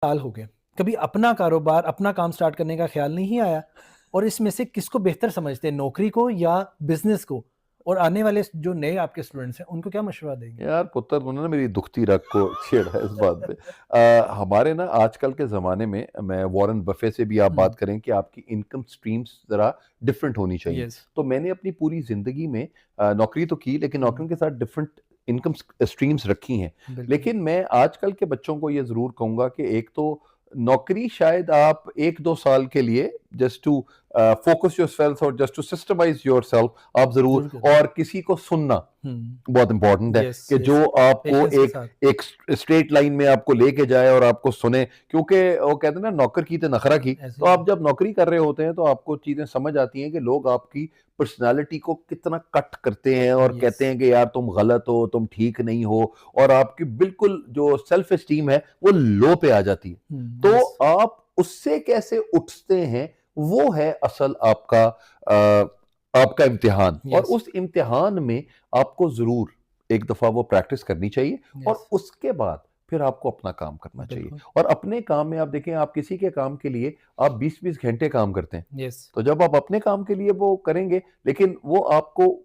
साल हो गए, कभी अपना कारोबार, अपना काम स्टार्ट करने का ख्याल नहीं आया। और इसमें से किसको बेहतर समझते हैं, नौकरी को या बिजनेस को? और आने वाले जो नए आपके स्टूडेंट्स हैं उनको क्या मशवरा देंगे? यार पुत्र, तूने ना मेरी दुखती रग को छेड़ा है इस बात पे। हमारे ना आजकल के ज़माने में, मैं वॉरेन बफे से भी आप बात करें कि आपकी इनकम स्ट्रीम्स ज़रा डिफरेंट होनी चाहिए। यस। तो मैंने अपनी पूरी ज़िंदगी में नौकरी तो की, लेकिन नौकरियों के साथ डिफरेंट इनकम स्ट्रीम्स रखी हैं। बिल्कुल। लेकिन मैं आजकल के बच्चों को ये ज़रूर कहूँगा कि एक तो नौकरी शायद आप 1-2 साल के लिए जस्ट टू फोकस योरसेल्फ और जस्ट टू सिस्टमाइज़ योरसेल्फ आप ज़रूर, जरूर करें। और किसी को सुनना बहुत इंपॉर्टेंट है यस कि यस। जो आपको पेशेंस के एक साथ। एक स्ट्रेट लाइन में आपको लेके जाए और आपको सुने, क्योंकि वो कहते हैं ना, नौकर की तो नखरा की। ऐसे तो ही आप जब नौकरी कर रहे होते हैं तो आपको चीजें समझ आती हैं कि लोग आपकी पर्सनालिटी को कितना कट करते हैं और यस। कहते हैं कि यार तुम गलत हो, तुम ठीक नहीं हो, और आपकी बिल्कुल जो सेल्फ एस्टीम है वो लो पे आ जाती है। तो यस आप उससे कैसे उठते हैं, वो है असल आपका आपका इम्तिहान। और यस उस इम्तिहान में आपको जरूर एक दफा वो प्रैक्टिस करनी चाहिए, यस। और उसके बाद फिर आपको अपना काम करना चाहिए। बिल्कुल। और अपने काम में आप देखें, आप किसी के काम के लिए आप 20-20 घंटे काम करते हैं, यस तो जब आप अपने काम के लिए वो करेंगे, लेकिन वो आपको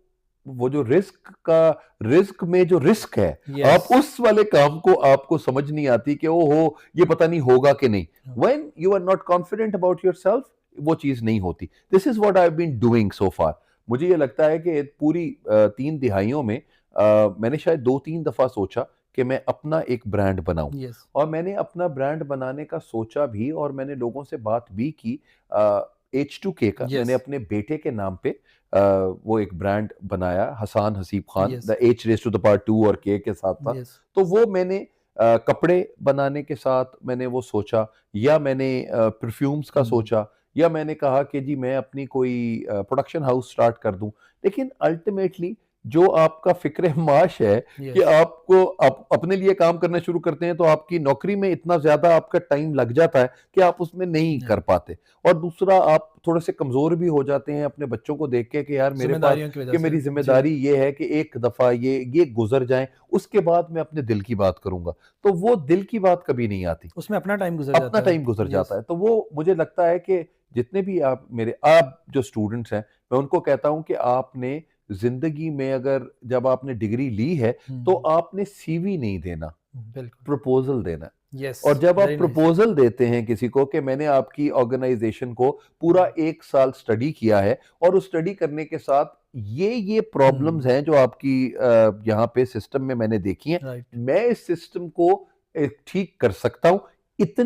वो जो रिस्क में जो रिस्क है, यस। आप उस वाले काम को आपको समझ नहीं आती कि ओ हो, ये पता नहीं होगा कि नहीं। When you are not confident about yourself, वो चीज नहीं होती। This is what I have been doing so far. मुझे ये लगता है कि पूरी 3 दिहाइयों में मैंने शायद 2-3 दफा सोचा कि मैं अपना एक ब्रांड बनाऊं। यस। और मैंने अपना ब्रांड बनाने का सोचा भी, और मैंने लोगों से बात भी की। H2K का मैंने यस। अपने बेटे के नाम पे वो एक ब्रांड बनाया, Hasan Haseeb Khan, yes. The H2 और K के साथ था। यस। तो वो मैंने कपड़े बनाने के साथ मैंने वो सोचा, या मैंने परफ्यूम्स का सोचा, या मैंने कहा कि जी मैं अपनी कोई प्रोडक्शन हाउस स्टार्ट कर दूं। लेकिन अल्टीमेटली जो आपका फिक्र माश है कि यस। आपको आप अपने लिए काम करना शुरू करते हैं, तो आपकी नौकरी में इतना ज्यादा आपका टाइम लग जाता है कि आप उसमें नहीं कर पाते। और दूसरा, आप थोड़े से कमजोर भी हो जाते हैं अपने बच्चों को देख के कि यार मेरे पास, जिम्मेदारियों की वजह कि से। मेरी जी। जिम्मेदारी ये है कि एक दफा ये गुजर जाए, उसके बाद मैं अपने दिल की बात करूंगा। तो वो दिल की बात कभी नहीं आती, उसमें अपना टाइम गुजर अपना जाता है। टाइम गुजर जाता यस। है। तो वो मुझे लगता है कि जितने भी आप जो स्टूडेंट्स हैं, मैं उनको कहता हूं कि आपने जिंदगी में अगर जब आपने डिग्री ली है, तो आपने सीवी नहीं देना, बिल्कुल। प्रपोजल देना। यस। और जब आप वेरी नाइस। प्रपोजल देते हैं किसी को कि मैंने आपकी ऑर्गेनाइजेशन को पूरा 1 साल स्टडी किया है, और उस स्टडी करने के साथ ये प्रॉब्लम्स हैं जो आपकी यहाँ पे सिस्टम में मैंने देखी हैं, राइट। मैं इस सिस्टम को ठीक कर सकता हूं, इतने